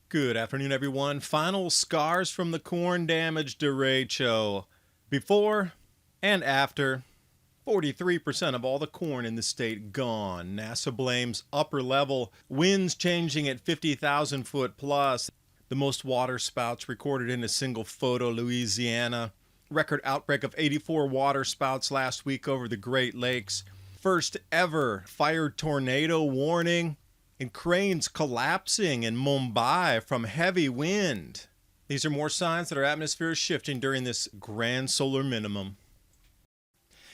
Good afternoon, everyone. Final scars from the corn damage derecho. Before and after, 43% of all the corn in the state gone. NASA blames upper level winds changing at 50,000 foot plus. The most waterspouts recorded in a single photo, Louisiana. Record outbreak of 84 waterspouts last week over the Great Lakes. First ever fire tornado warning. And cranes collapsing in Mumbai from heavy wind. These are more signs that our atmosphere is shifting during this grand solar minimum.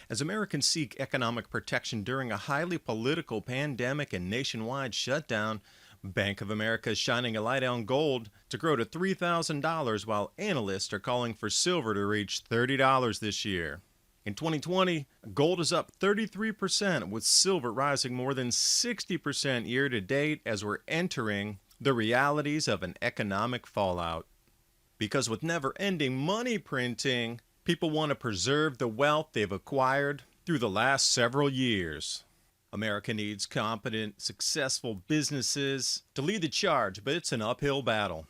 As Americans seek economic protection during a highly political pandemic and nationwide shutdown, Bank of America is shining a light on gold to grow to $3,000 while analysts are calling for silver to reach $30 this year. In 2020, gold is up 33%, with silver rising more than 60% year to date as we're entering the realities of an economic fallout. Because with never-ending money printing, people want to preserve the wealth they've acquired through the last several years. America needs competent, successful businesses to lead the charge, but it's an uphill battle.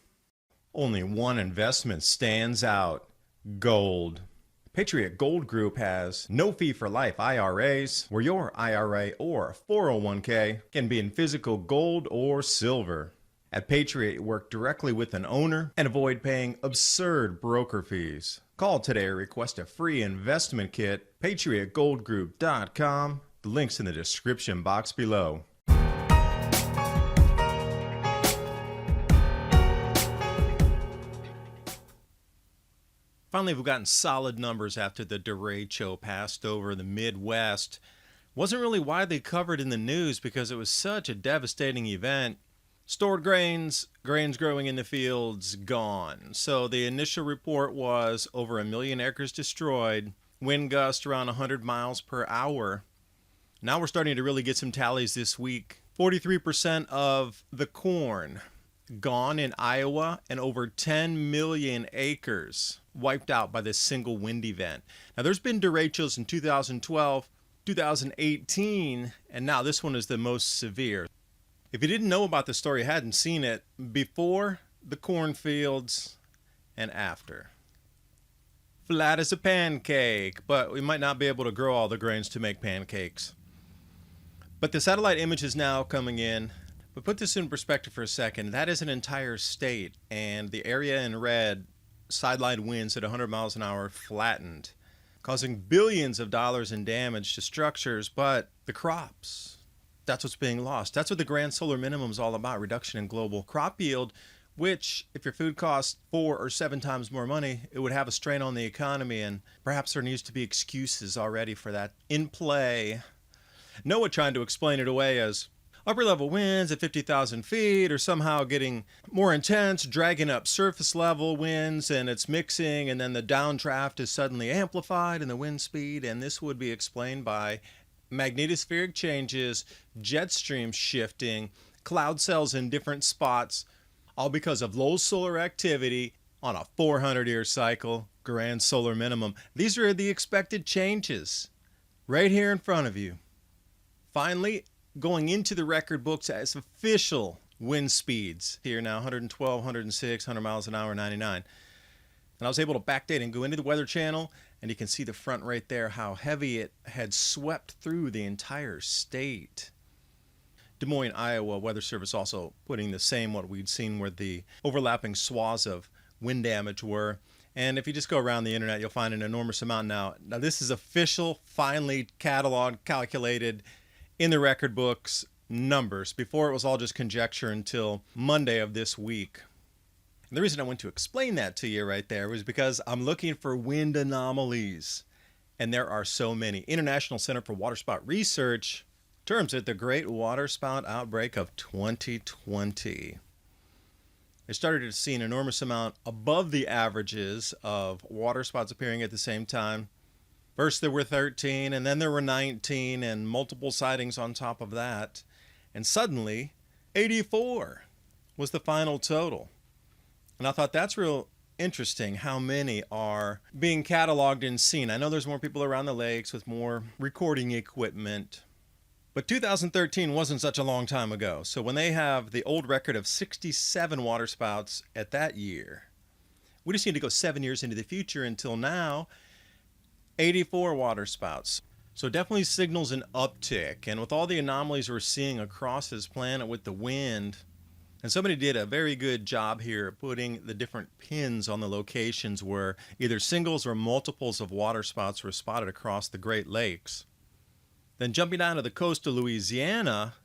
Only one investment stands out: gold. Patriot Gold Group has no fee for life IRAs, where your IRA or 401k can be in physical gold or silver. At Patriot, you work directly with an owner and avoid paying absurd broker fees. Call today or request a free investment kit. PatriotGoldGroup.com. The link's in the description box below. Finally, we've gotten solid numbers after the derecho passed over the Midwest. Wasn't really widely covered in the news because it was such a devastating event. Stored grains growing in the fields, gone. So the initial report was over 1 million acres destroyed, wind gust around 100 miles per hour. Now we're starting to really get some tallies this week. 43% of the corn gone in Iowa, and over 10 million acres wiped out by this single wind event. Now, there's been derechos in 2012, 2018, and now this one is the most severe. If you didn't know about the story, hadn't seen it, before the cornfields and after. Flat as a pancake, but we might not be able to grow all the grains to make pancakes. But the satellite image is now coming in. But put this in perspective for a second. That is an entire state, and the area in red, sideline winds at 100 miles an hour, flattened, causing billions of dollars in damage to structures. But the crops, that's what's being lost. That's what the grand solar minimum is all about: reduction in global crop yield, which, if your food costs 4 or 7 times more money, it would have a strain on the economy, and perhaps there needs to be excuses already for that in play. Noah trying to explain it away as upper level winds at 50,000 feet are somehow getting more intense, dragging up surface level winds, and it's mixing, and then the downdraft is suddenly amplified in the wind speed, and this would be explained by magnetospheric changes, jet streams shifting, cloud cells in different spots, all because of low solar activity on a 400-year cycle, grand solar minimum. These are the expected changes right here in front of you. Finally, going into the record books as official wind speeds here now: 112, 106, 100 miles an hour, 99. And I was able to backdate and go into the Weather Channel, and you can see the front right there, how heavy it had swept through the entire state. Des Moines, Iowa Weather Service also putting the same what we'd seen where the overlapping swaths of wind damage were. And if you just go around the internet, you'll find an enormous amount now. Now this is official, finally cataloged, calculated, in the record books numbers. Before it was all just conjecture until Monday of this week. And the reason I went to explain that to you right there was because I'm looking for wind anomalies, and there are so many. International Center for Waterspout Research terms it the Great Waterspout Outbreak of 2020. They started to see an enormous amount above the averages of waterspouts appearing at the same time. First there were 13, and then there were 19, and multiple sightings on top of that. And suddenly, 84 was the final total. And I thought that's real interesting how many are being cataloged and seen. I know there's more people around the lakes with more recording equipment. But 2013 wasn't such a long time ago, so when they have the old record of 67 waterspouts at that year, we just need to go 7 years into the future until now, 84 waterspouts. So it definitely signals an uptick, and with all the anomalies we're seeing across this planet with the wind, and somebody did a very good job here putting the different pins on the locations where either singles or multiples of waterspouts were spotted across the Great Lakes. Then jumping down to the coast of Louisiana,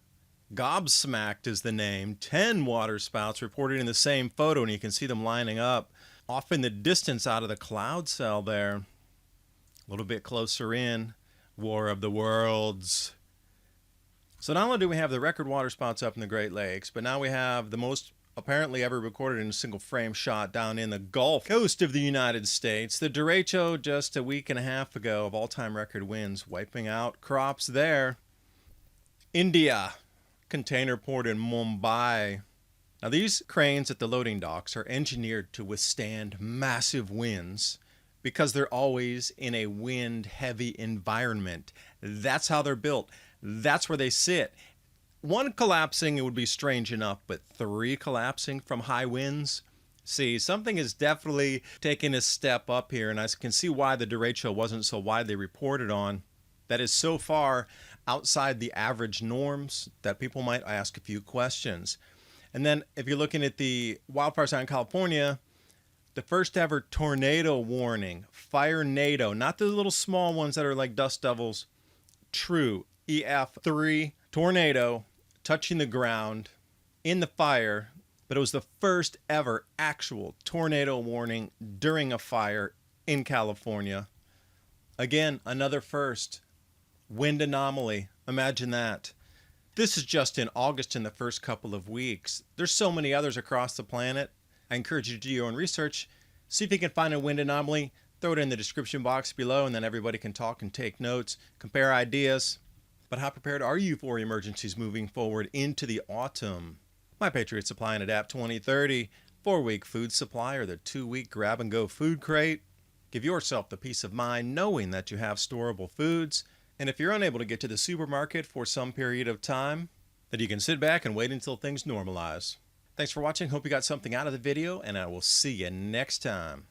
gobsmacked is the name. 10 waterspouts reported in the same photo, and you can see them lining up off in the distance out of the cloud cell there. A little bit closer in, War of the Worlds. So not only do we have the record waterspouts up in the Great Lakes, but now we have the most apparently ever recorded in a single frame shot down in the Gulf Coast of the United States. The Derecho just a week and a half ago of all-time record winds, wiping out crops there. India, container port in Mumbai. Now these cranes at the loading docks are engineered to withstand massive winds because they're always in a wind-heavy environment. That's how they're built. That's where they sit. One collapsing, it would be strange enough, but 3 collapsing from high winds? See, something is definitely taking a step up here, and I can see why the derecho wasn't so widely reported on. That is so far outside the average norms that people might ask a few questions. And then if you're looking at the wildfires out in California, the first ever tornado warning, fire-nado, not the little small ones that are like dust devils, true EF3 tornado touching the ground in the fire, but it was the first ever actual tornado warning during a fire in California. Again, another first. Wind anomaly. Imagine that. This is just in August in the first couple of weeks. There's so many others across the planet. I encourage you to do your own research. See if you can find a wind anomaly. Throw it in the description box below, and then everybody can talk and take notes, compare ideas. But how prepared are you for emergencies moving forward into the autumn? My Patriot Supply and Adapt 2030, 4-week food supply or the 2-week grab-and-go food crate. Give yourself the peace of mind knowing that you have storable foods. And if you're unable to get to the supermarket for some period of time, that you can sit back and wait until things normalize. Thanks for watching. Hope you got something out of the video, and I will see you next time.